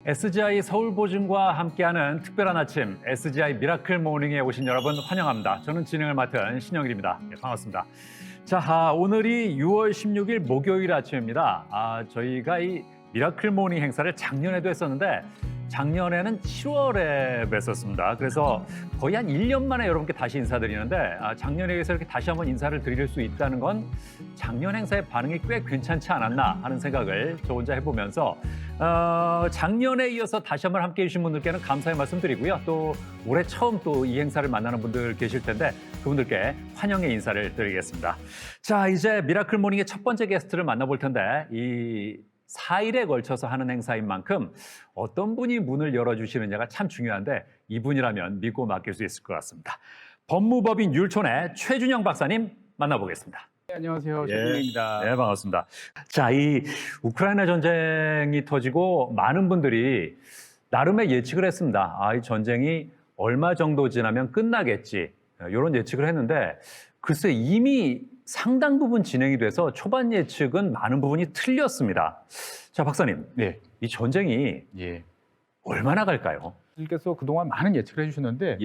SGI 서울보증과 함께하는 특별한 아침, SGI 미라클 모닝에 오신 여러분 환영합니다. 저는 진행을 맡은 신영일입니다. 네, 반갑습니다. 자, 오늘이 6월 16일 목요일 아침입니다. 저희가 이 미라클 모닝 행사를 작년에도 했었는데 작년에는 7월에 뵀었습니다. 그래서 거의 한 1년 만에 여러분께 다시 인사드리는데 작년에 비해서 이렇게 다시 한번 인사를 드릴 수 있다는 건 작년 행사의 반응이 꽤 괜찮지 않았나 하는 생각을 저 혼자 해보면서 작년에 이어서 다시 한번 함께해 주신 분들께는 감사의 말씀 드리고요. 또 올해 처음 또 이 행사를 만나는 분들 계실 텐데 그분들께 환영의 인사를 드리겠습니다. 자, 이제 미라클 모닝의 첫 번째 게스트를 만나볼 텐데 이 4일에 걸쳐서 하는 행사인 만큼 어떤 분이 문을 열어주시느냐가 참 중요한데 이분이라면 믿고 맡길 수 있을 것 같습니다. 법무법인 율촌의 최준영 박사님 만나보겠습니다. 네, 안녕하세요. 최준영입니다. 네, 반갑습니다. 자, 이 우크라이나 전쟁이 터지고 많은 분들이 나름의 예측을 했습니다. 이 전쟁이 얼마 정도 지나면 끝나겠지. 이런 예측을 했는데 글쎄 이미 상당 부분 진행이 돼서 초반 예측은 많은 부분이 틀렸습니다. 자, 박사님. 네. 이 전쟁이 얼마나 갈까요? 님께서 그동안 많은 예측을 해주셨는데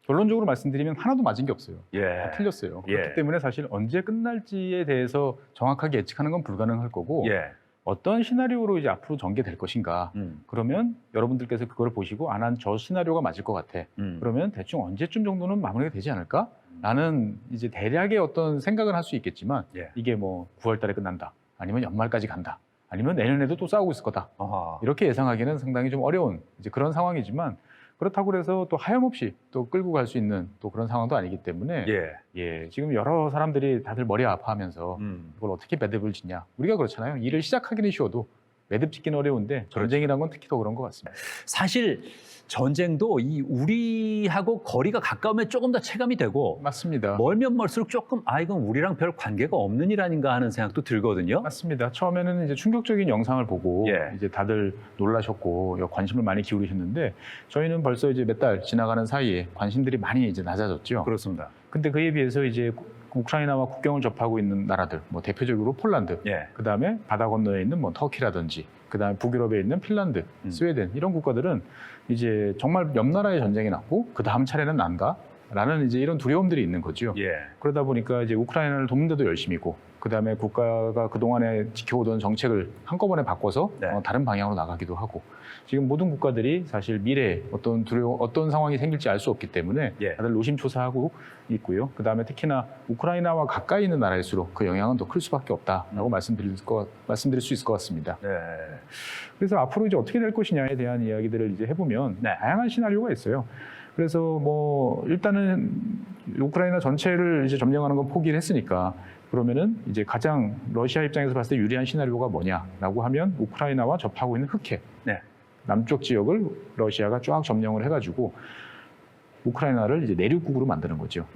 결론적으로 말씀드리면 하나도 맞은 게 없어요. 다 틀렸어요. 그렇기 때문에 사실 언제 끝날지에 대해서 정확하게 예측하는 건 불가능할 거고 어떤 시나리오로 이제 앞으로 전개될 것인가. 그러면 여러분들께서 그걸 보시고 난 저 시나리오가 맞을 것 같아. 그러면 대충 언제쯤 정도는 마무리가 되지 않을까? 라는 이제 대략의 어떤 생각을 할 수 있겠지만 이게 뭐 9월 달에 끝난다. 아니면 연말까지 간다. 아니면 내년에도 또 싸우고 있을 거다. 이렇게 예상하기는 상당히 좀 어려운 이제 그런 상황이지만 그렇다고 해서 또 하염없이 또 끌고 갈 수 있는 또 그런 상황도 아니기 때문에 지금 여러 사람들이 다들 머리 아파하면서 이걸 어떻게 매듭을 짓냐. 우리가 그렇잖아요. 일을 시작하기는 쉬워도 매듭 짓기는 어려운데 전쟁이란 건 특히 더 그런 것 같습니다. 사실 전쟁도 이 우리하고 거리가 가까우면 조금 더 체감이 되고 맞습니다. 멀면 멀수록 조금 이건 우리랑 별 관계가 없는 일 아닌가 하는 생각도 들거든요. 맞습니다. 처음에는 이제 충격적인 영상을 보고 이제 다들 놀라셨고 관심을 많이 기울이셨는데 저희는 벌써 이제 몇 달 지나가는 사이에 관심들이 많이 이제 낮아졌죠. 그렇습니다. 근데 그에 비해서 이제 우크라이나와 국경을 접하고 있는 나라들, 뭐 대표적으로 폴란드, 그다음에 바다 건너에 있는 뭐 터키라든지, 그다음에 북유럽에 있는 핀란드, 스웨덴 이런 국가들은 이제 정말 옆 나라의 전쟁이 났고 그 다음 차례는 난가? 라는 이제 이런 두려움들이 있는 거죠. 그러다 보니까 이제 우크라이나를 돕는데도 열심이고, 그다음에 국가가 그동안에 지켜오던 정책을 한꺼번에 바꿔서 다른 방향으로 나가기도 하고, 지금 모든 국가들이 사실 미래에 어떤 상황이 생길지 알 수 없기 때문에 다들 노심초사하고 있고요. 그다음에 특히나 우크라이나와 가까이 있는 나라일수록 그 영향은 더 클 수밖에 없다라고 말씀드릴 수 있을 것 같습니다. 그래서 앞으로 이제 어떻게 될 것이냐에 대한 이야기들을 이제 해보면 다양한 시나리오가 있어요. 그래서 뭐 일단은 우크라이나 전체를 이제 점령하는 건 포기를 했으니까 그러면은 이제 가장 러시아 입장에서 봤을 때 유리한 시나리오가 뭐냐라고 하면 우크라이나와 접하고 있는 흑해 남쪽 지역을 러시아가 쫙 점령을 해가지고 우크라이나를 이제 내륙국으로 만드는 거죠.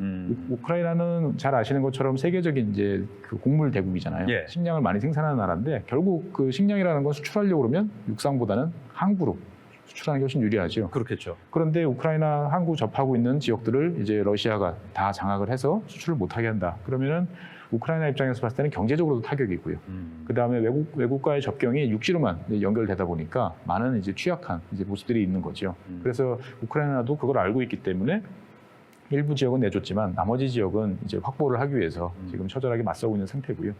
우크라이나는 잘 아시는 것처럼 세계적인 이제 그 곡물 대국이잖아요. 식량을 많이 생산하는 나라인데 결국 그 식량이라는 건 수출하려고 그러면 육상보다는 항구로 수출하는 게 훨씬 유리하죠. 그렇겠죠. 그런데 우크라이나 항구 접하고 있는 지역들을 이제 러시아가 다 장악을 해서 수출을 못하게 한다. 그러면은 우크라이나 입장에서 봤을 때는 경제적으로도 타격이고요. 그다음에 외국과의 접경이 육지로만 연결되다 보니까 많은 이제 취약한 이제 모습들이 있는 거죠. 그래서 우크라이나도 그걸 알고 있기 때문에 일부 지역은 내줬지만 나머지 지역은 이제 확보를 하기 위해서 지금 처절하게 맞서고 있는 상태고요.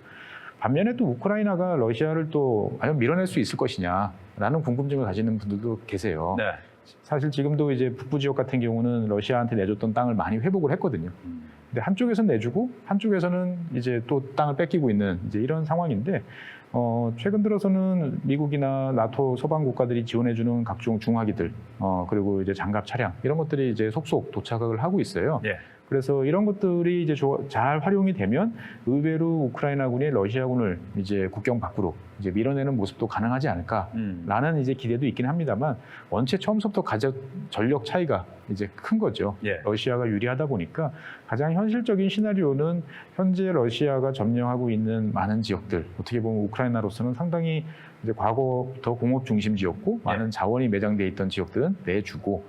반면에 또 우크라이나가 러시아를 또 과연 밀어낼 수 있을 것이냐라는 궁금증을 가지는 분들도 계세요. 사실 지금도 이제 북부 지역 같은 경우는 러시아한테 내줬던 땅을 많이 회복을 했거든요. 근데 한쪽에서는 내주고 한쪽에서는 이제 또 땅을 뺏기고 있는 이제 이런 상황인데 최근 들어서는 미국이나 나토 서방 국가들이 지원해주는 각종 중화기들 그리고 이제 장갑 차량 이런 것들이 이제 속속 도착을 하고 있어요. 그래서 이런 것들이 이제 잘 활용이 되면 의외로 우크라이나군이 러시아군을 이제 국경 밖으로 이제 밀어내는 모습도 가능하지 않을까라는 이제 기대도 있긴 합니다만 원체 처음부터 전력 차이가 이제 큰 거죠. 러시아가 유리하다 보니까 가장 현실적인 시나리오는 현재 러시아가 점령하고 있는 많은 지역들 어떻게 보면 우크라이나로서는 상당히 이제 과거부터 공업 중심지였고 많은 자원이 매장돼 있던 지역들은 내주고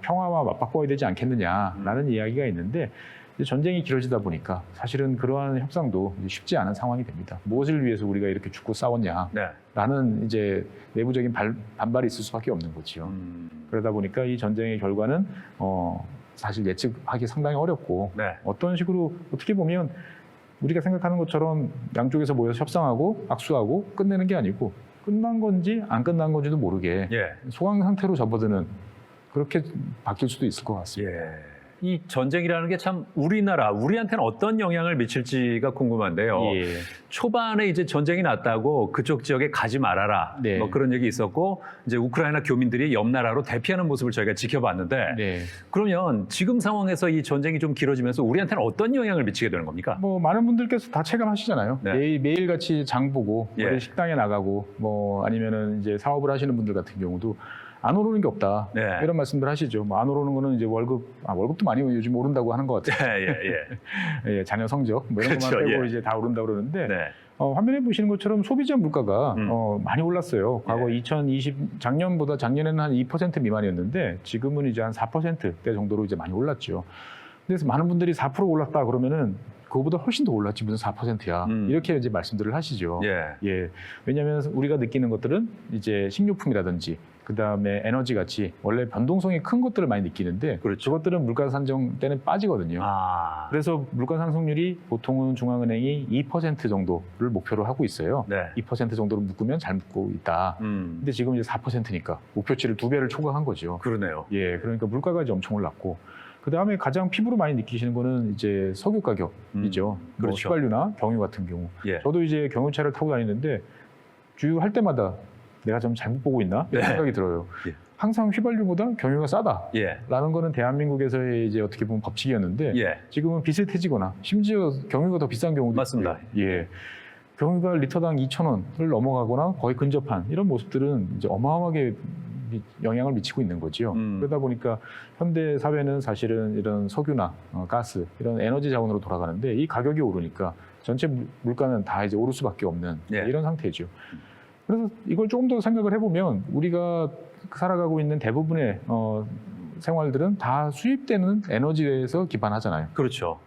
평화와 맞바꿔야 되지 않겠느냐라는 이야기가 있는데 이제 전쟁이 길어지다 보니까 사실은 그러한 협상도 이제 쉽지 않은 상황이 됩니다. 무엇을 위해서 우리가 이렇게 죽고 싸웠냐? 라는 이제 내부적인 반발이 있을 수밖에 없는 거지요. 그러다 보니까 이 전쟁의 결과는 사실 예측하기 상당히 어렵고 어떤 식으로 어떻게 보면 우리가 생각하는 것처럼 양쪽에서 모여서 협상하고 악수하고 끝내는 게 아니고 끝난 건지 안 끝난 건지도 모르게 소강 상태로 접어드는 그렇게 바뀔 수도 있을 것 같습니다. 이 전쟁이라는 게 참 우리한테는 어떤 영향을 미칠지가 궁금한데요. 초반에 이제 전쟁이 났다고 그쪽 지역에 가지 말아라. 뭐 그런 얘기 있었고 이제 우크라이나 교민들이 옆 나라로 대피하는 모습을 저희가 지켜봤는데 그러면 지금 상황에서 이 전쟁이 좀 길어지면서 우리한테는 어떤 영향을 미치게 되는 겁니까? 뭐 많은 분들께서 다 체감하시잖아요. 매일같이 장 보고 식당에 나가고 뭐 아니면은 이제 사업을 하시는 분들 같은 경우도 안 오르는 게 없다. 이런 말씀들 하시죠. 뭐 안 오르는 거는 이제 월급도 많이 요즘 오른다고 하는 것 같아요. 자녀 성적 뭐 이런 것만 빼고 이제 다 오른다고 그러는데 화면에 보시는 것처럼 소비자 물가가 많이 올랐어요. 과거 작년에는 한 2% 미만이었는데 지금은 이제 한 4%대 정도로 이제 많이 올랐죠. 그래서 많은 분들이 4% 올랐다 그러면은 그거보다 훨씬 더 올랐지 무슨 4%야 이렇게 이제 말씀들을 하시죠. 왜냐하면 우리가 느끼는 것들은 이제 식료품이라든지 그 다음에 에너지 같이 원래 변동성이 큰 것들을 많이 느끼는데 그것들은 물가 산정 때는 빠지거든요. 그래서 물가 상승률이 보통은 중앙은행이 2% 정도를 목표로 하고 있어요. 2% 정도로 묶으면 잘 묶고 있다. 근데 지금 이제 4%니까 목표치를 2배를 초과한 거죠. 그러네요. 그러니까 물가가 이제 엄청 올랐고 그 다음에 가장 피부로 많이 느끼시는 거는 이제 석유 가격이죠. 뭐 휘발유나 경유 같은 경우. 저도 이제 경유차를 타고 다니는데 주유할 때마다 내가 좀 잘못 보고 있나 이런 생각이 들어요. 항상 휘발유보다 경유가 싸다라는 거는 대한민국에서의 이제 어떻게 보면 법칙이었는데 지금은 비슷해지거나 심지어 경유가 더 비싼 경우도 맞습니다. 있고요. 경유가 리터당 2,000원을 넘어가거나 거의 근접한 이런 모습들은 이제 어마어마하게 영향을 미치고 있는 거죠. 그러다 보니까 현대 사회는 사실은 이런 석유나 가스 이런 에너지 자원으로 돌아가는데 이 가격이 오르니까 전체 물가는 다 이제 오를 수밖에 없는 이런 상태죠. 그래서 이걸 조금 더 생각을 해보면 우리가 살아가고 있는 대부분의 생활들은 다 수입되는 에너지에서 기반하잖아요. 그렇죠.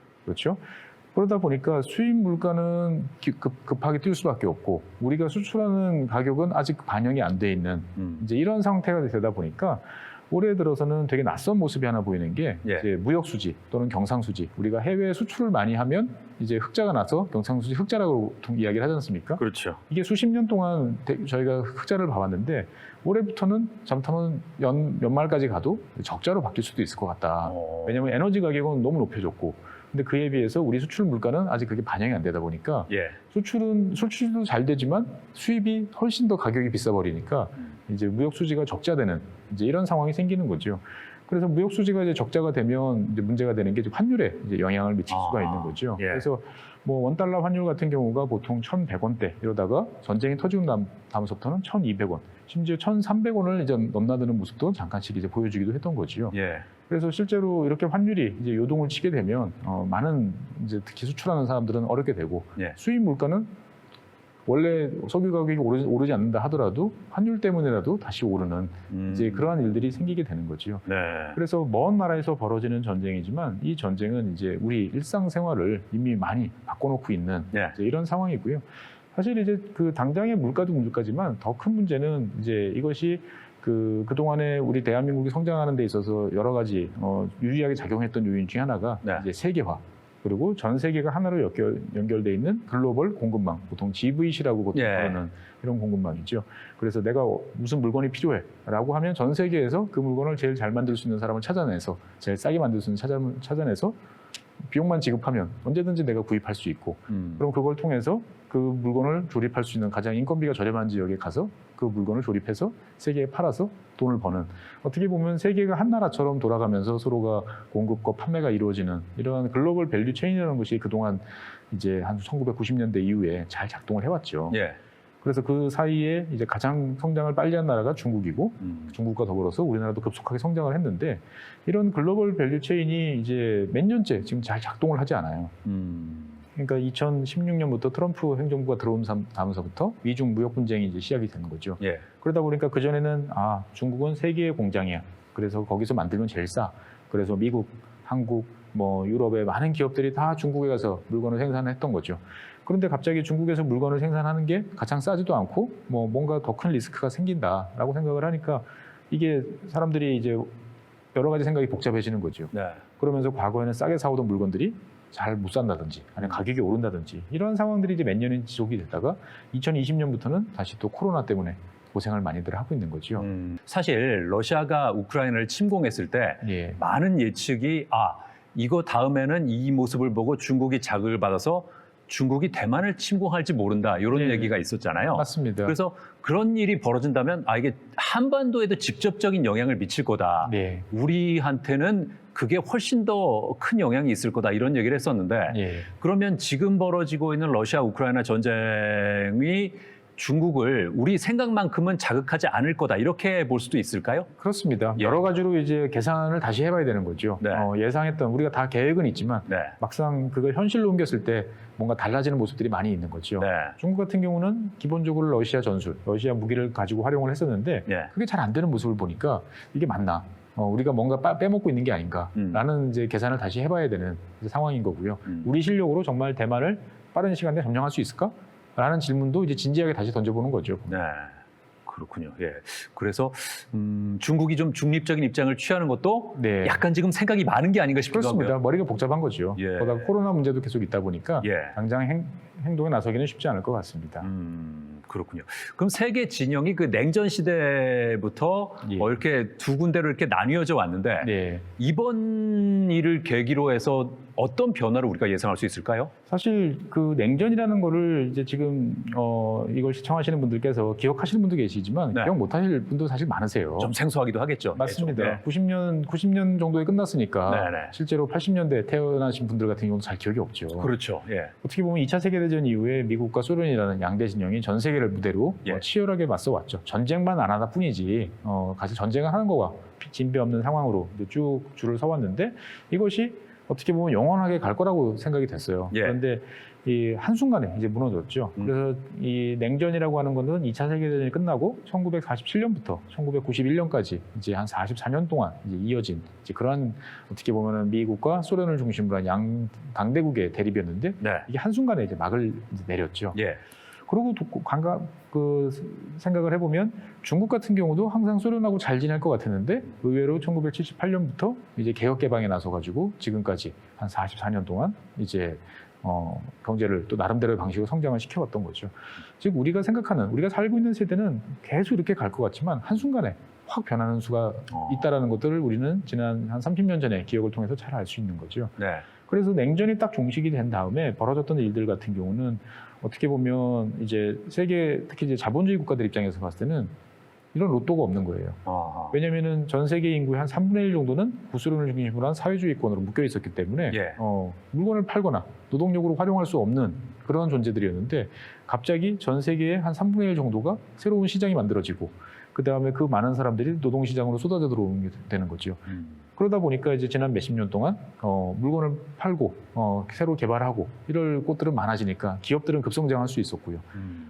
그러다 보니까 수입 물가는 급하게 뛸 수밖에 없고 우리가 수출하는 가격은 아직 반영이 안 돼 있는 이제 이런 상태가 되다 보니까 올해 들어서는 되게 낯선 모습이 하나 보이는 게 이제 무역 수지 또는 경상 수지 우리가 해외 수출을 많이 하면 이제 흑자가 나서 경상 수지 흑자라고 이야기를 하지 않습니까? 이게 수십 년 동안 저희가 흑자를 봐왔는데 올해부터는 잘못하면 연말까지 가도 적자로 바뀔 수도 있을 것 같다. 왜냐하면 에너지 가격은 너무 높여졌고 근데 그에 비해서 우리 수출 물가는 아직 그게 반영이 안 되다 보니까 수출도 잘 되지만 수입이 훨씬 더 가격이 비싸 버리니까 이제 무역 수지가 적자되는 이제 이런 상황이 생기는 거죠. 그래서 무역 수지가 이제 적자가 되면 이제 문제가 되는 게 환율에 이제 영향을 미칠 수가 있는 거죠. 그래서 뭐 원달러 환율 같은 경우가 보통 1,100원대 이러다가 전쟁이 터지고 다음서부터는 1,200원, 심지어 1,300원을 이제 넘나드는 모습도 잠깐씩 이제 보여주기도 했던 거지요. 그래서 실제로 이렇게 환율이 이제 요동을 치게 되면 많은 이제 특히 수출하는 사람들은 어렵게 되고 수입 물가는 원래 석유 가격이 오르지 않는다 하더라도 환율 때문에라도 다시 오르는 이제 그러한 일들이 생기게 되는 거죠. 그래서 먼 나라에서 벌어지는 전쟁이지만 이 전쟁은 이제 우리 일상생활을 이미 많이 바꿔놓고 있는 이제 이런 상황이고요. 사실 이제 그 당장의 물가도 문제까지만 더 큰 문제는 이제 이것이 그동안에 우리 대한민국이 성장하는 데 있어서 여러 가지 유리하게 작용했던 요인 중에 하나가 이제 세계화 그리고 전 세계가 하나로 연결돼 있는 글로벌 공급망, 보통 GVC라고 보통 부르는 이런 공급망이죠. 그래서 내가 무슨 물건이 필요해라고 하면 전 세계에서 그 물건을 제일 잘 만들 수 있는 사람을 찾아내서 제일 싸게 만들 수 있는 사람을 찾아내서 비용만 지급하면 언제든지 내가 구입할 수 있고 그럼 그걸 통해서 그 물건을 조립할 수 있는 가장 인건비가 저렴한 지역에 가서 그 물건을 조립해서 세계에 팔아서 돈을 버는 어떻게 보면 세계가 한 나라처럼 돌아가면서 서로가 공급과 판매가 이루어지는 이러한 글로벌 밸류 체인이라는 것이 그동안 이제 한 1990년대 이후에 잘 작동을 해왔죠. 그래서 그 사이에 이제 가장 성장을 빨리 한 나라가 중국이고 중국과 더불어서 우리나라도 급속하게 성장을 했는데 이런 글로벌 밸류 체인이 이제 몇 년째 지금 잘 작동을 하지 않아요. 그러니까 2016년부터 트럼프 행정부가 들어온 다음서부터 미중 무역 분쟁이 이제 시작이 되는 거죠. 예. 그러다 보니까 그 전에는 중국은 세계의 공장이야. 그래서 거기서 만들면 제일 싸. 그래서 미국, 한국, 뭐 유럽의 많은 기업들이 다 중국에 가서 물건을 생산했던 거죠. 그런데 갑자기 중국에서 물건을 생산하는 게 가장 싸지도 않고 뭐 뭔가 더 큰 리스크가 생긴다라고 생각을 하니까 이게 사람들이 이제 여러 가지 생각이 복잡해지는 거죠. 네. 그러면서 과거에는 싸게 사오던 물건들이 잘 못 산다든지 아니면 가격이 오른다든지 이런 상황들이 이제 몇 년이 지속이 됐다가 2020년부터는 다시 또 코로나 때문에 고생을 많이들 하고 있는 거죠. 사실 러시아가 우크라이나를 침공했을 때 예. 많은 예측이 이거 다음에는 이 모습을 보고 중국이 자극을 받아서 중국이 대만을 침공할지 모른다 이런 네. 얘기가 있었잖아요. 맞습니다. 그래서 그런 일이 벌어진다면 이게 한반도에도 직접적인 영향을 미칠 거다. 네. 우리한테는 그게 훨씬 더 큰 영향이 있을 거다 이런 얘기를 했었는데 예. 그러면 지금 벌어지고 있는 러시아 우크라이나 전쟁이 중국을 우리 생각만큼은 자극하지 않을 거다 이렇게 볼 수도 있을까요? 그렇습니다. 예. 여러 가지로 이제 계산을 다시 해봐야 되는 거죠. 네. 예상했던 우리가 다 계획은 있지만 네. 막상 그걸 현실로 옮겼을 때 뭔가 달라지는 모습들이 많이 있는 거죠. 네. 중국 같은 경우는 기본적으로 러시아 전술, 러시아 무기를 가지고 활용을 했었는데 네. 그게 잘 안 되는 모습을 보니까 이게 맞나? 우리가 뭔가 빼먹고 있는 게 아닌가라는 이제 계산을 다시 해봐야 되는 상황인 거고요. 우리 실력으로 정말 대만을 빠른 시간 내에 점령할 수 있을까? 라는 질문도 이제 진지하게 다시 던져보는 거죠. 네. 그렇군요. 예. 그래서 중국이 좀 중립적인 입장을 취하는 것도 네. 약간 지금 생각이 많은 게 아닌가 싶기도 그렇습니다. 하고요. 머리가 복잡한 거죠. 예. 거기다 코로나 문제도 계속 있다 보니까 예. 당장 행동에 나서기는 쉽지 않을 것 같습니다. 그렇군요. 그럼 세계 진영이 그 냉전 시대부터 예. 이렇게 두 군데로 이렇게 나뉘어져 왔는데 네. 이번 일을 계기로 해서 어떤 변화를 우리가 예상할 수 있을까요? 사실 그 냉전이라는 거를 이제 지금 이걸 시청하시는 분들께서 기억하시는 분도 계시지만 네. 기억 못하실 분도 사실 많으세요. 좀 생소하기도 하겠죠. 맞습니다. 네. 90년 정도에 끝났으니까 네네. 실제로 80년대 태어나신 분들 같은 경우는 잘 기억이 없죠. 그렇죠. 예. 어떻게 보면 2차 세계대전 이후에 미국과 소련이라는 양대 진영이 전 세계를 무대로 예. 치열하게 맞서왔죠. 전쟁만 안 하다 뿐이지 사실 전쟁을 하는 거와 진배 없는 상황으로 이제 쭉 줄을 서왔는데 이것이 어떻게 보면 영원하게 갈 거라고 생각이 됐어요. 예. 그런데 이 한순간에 이제 무너졌죠. 그래서 이 냉전이라고 하는 거는 2차 세계대전이 끝나고 1947년부터 1991년까지 이제 한 44년 동안 이제 이어진 이제 그러한 어떻게 보면은 미국과 소련을 중심으로 한 양 강대국의 대립이었는데 네. 이게 한순간에 이제 막을 이제 내렸죠. 예. 그리고 생각을 해보면 중국 같은 경우도 항상 소련하고 잘 지낼 것 같았는데 의외로 1978년부터 이제 개혁 개방에 나서가지고 지금까지 한 44년 동안 이제 경제를 또 나름대로의 방식으로 성장을 시켜왔던 거죠. 즉 우리가 살고 있는 세대는 계속 이렇게 갈 것 같지만 한순간에 확 변하는 수가 있다라는 것들을 우리는 지난 한 30년 전의 기억을 통해서 잘 알 수 있는 거죠. 네. 그래서 냉전이 딱 종식이 된 다음에 벌어졌던 일들 같은 경우는 어떻게 보면 이제 세계 특히 이제 자본주의 국가들 입장에서 봤을 때는 이런 로또가 없는 거예요. 왜냐면은 전 세계 인구의 한 3분의 1 정도는 구소련을 중심으로 한 사회주의권으로 묶여 있었기 때문에 예. 물건을 팔거나 노동력으로 활용할 수 없는 그런 존재들이었는데 갑자기 전 세계의 한 3분의 1 정도가 새로운 시장이 만들어지고 그 다음에 그 많은 사람들이 노동시장으로 쏟아져 들어오게 되는 거죠. 그러다 보니까 이제 지난 몇십 년 동안 물건을 팔고 새로 개발하고 이럴 곳들은 많아지니까 기업들은 급성장할 수 있었고요.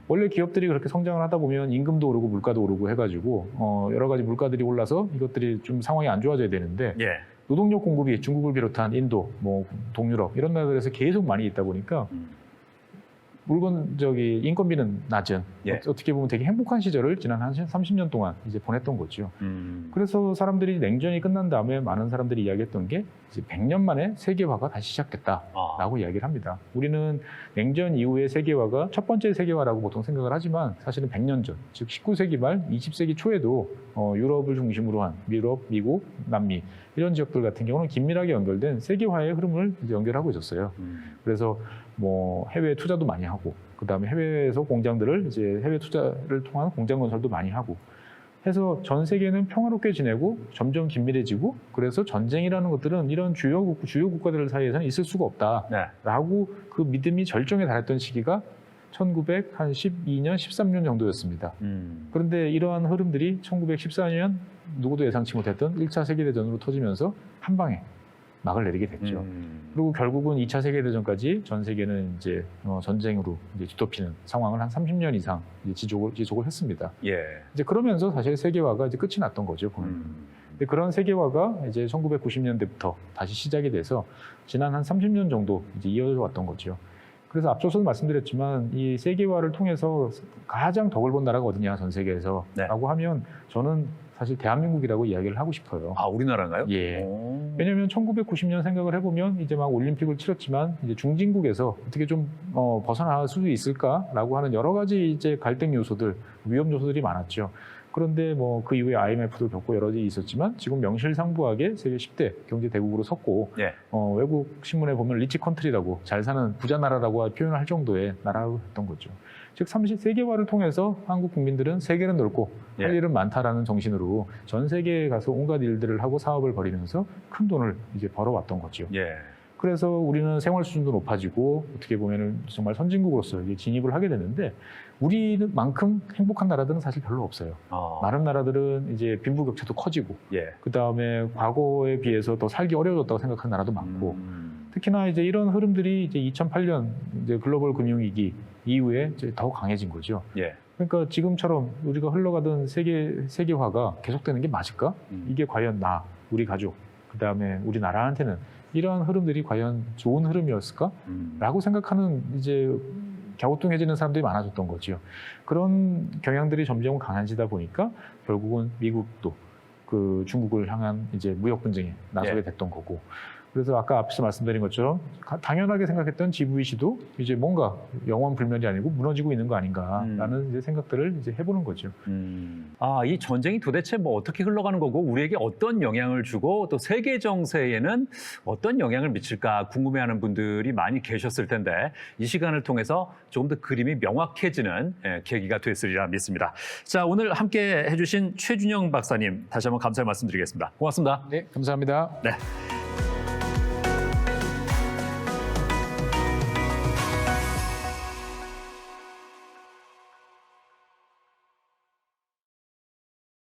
원래 기업들이 그렇게 성장을 하다 보면 임금도 오르고 물가도 오르고 해가지고 여러 가지 물가들이 올라서 이것들이 좀 상황이 안 좋아져야 되는데 예. 노동력 공급이 중국을 비롯한 인도, 뭐 동유럽 이런 나라들에서 계속 많이 있다 보니까 인건비는 낮은 예. 어떻게 보면 되게 행복한 시절을 지난 한 30년 동안 이제 보냈던 거죠. 그래서 사람들이 냉전이 끝난 다음에 많은 사람들이 이야기했던 게 이제 100년 만에 세계화가 다시 시작됐다라고 이야기를 합니다. 우리는 냉전 이후의 세계화가 첫 번째 세계화라고 보통 생각을 하지만 사실은 100년 전, 즉 19세기 말 20세기 초에도 유럽을 중심으로 한 유럽, 미국, 남미 이런 지역들 같은 경우는 긴밀하게 연결된 세계화의 흐름을 이제 연결하고 있었어요. 그래서 뭐 해외 투자도 많이 하고 그다음에 해외에서 공장들을 이제 해외 투자를 통한 공장 건설도 많이 하고 해서 전 세계는 평화롭게 지내고 점점 긴밀해지고 그래서 전쟁이라는 것들은 이런 주요 국가들 사이에서는 있을 수가 없다라고 그 믿음이 절정에 달했던 시기가 1912년, 13년 정도였습니다. 그런데 이러한 흐름들이 1914년 누구도 예상치 못했던 1차 세계대전으로 터지면서 한 방에 막을 내리게 됐죠. 그리고 결국은 2차 세계대전까지 전 세계는 이제 전쟁으로 이제 뒤덮이는 상황을 한 30년 이상 이제 지속을 했습니다. 예. 이제 그러면서 사실 세계화가 이제 끝이 났던 거죠. 보면. 근데 그런 세계화가 이제 1990년대부터 다시 시작이 돼서 지난 한 30년 정도 이제 이어져 왔던 거죠. 그래서 앞서서도 말씀드렸지만 이 세계화를 통해서 가장 덕을 본 나라가 어디냐 전 세계에서 네. 라고 하면 저는 사실 대한민국이라고 이야기를 하고 싶어요. 아, 우리나라인가요? 예. 오. 왜냐하면 1990년 생각을 해보면 이제 막 올림픽을 치렀지만 이제 중진국에서 어떻게 좀 벗어날 수 있을까라고 하는 여러 가지 이제 갈등 요소들, 위험 요소들이 많았죠. 그런데 뭐 그 이후에 IMF도 겪고 여러 가지 있었지만 지금 명실상부하게 세계 10대 경제 대국으로 섰고 예. 외국 신문에 보면 리치 컨트리라고 잘 사는 부자 나라라고 표현을 할 정도의 나라였던 거죠. 즉 세계화를 통해서 한국 국민들은 세계는 넓고 할 예. 일은 많다라는 정신으로 전 세계에 가서 온갖 일들을 하고 사업을 벌이면서 큰 돈을 이제 벌어왔던 거죠. 예. 그래서 우리는 생활 수준도 높아지고 어떻게 보면은 정말 선진국으로서 이제 진입을 하게 되는데 우리만큼 행복한 나라들은 사실 별로 없어요. 많은 나라들은 이제 빈부격차도 커지고 예. 그 다음에 과거에 비해서 더 살기 어려워졌다고 생각하는 나라도 많고 특히나 이제 이런 흐름들이 이제 2008년 이제 글로벌 금융위기 이후에 이제 더 강해진 거죠. 예. 그러니까 지금처럼 우리가 흘러가던 세계화가 계속되는 게 맞을까? 이게 과연 우리 가족, 그 다음에 우리나라한테는 이러한 흐름들이 과연 좋은 흐름이었을까? 라고 생각하는 이제 갸우뚱해지는 사람들이 많아졌던 거죠. 그런 경향들이 점점 강해지다 보니까 결국은 미국도 그 중국을 향한 이제 무역 분쟁에 나서게 됐던 거고. 그래서 아까 앞서 말씀드린 것처럼 당연하게 생각했던 GVC도 이제 뭔가 영원 불멸이 아니고 무너지고 있는 거 아닌가라는 이제 생각들을 이제 해보는 거죠. 아, 이 전쟁이 도대체 뭐 어떻게 흘러가는 거고 우리에게 어떤 영향을 주고 또 세계 정세에는 어떤 영향을 미칠까 궁금해하는 분들이 많이 계셨을 텐데 이 시간을 통해서 조금 더 그림이 명확해지는 계기가 됐으리라 믿습니다. 자, 오늘 함께 해주신 최준영 박사님 다시 한번 감사의 말씀드리겠습니다. 고맙습니다. 네, 감사합니다. 네.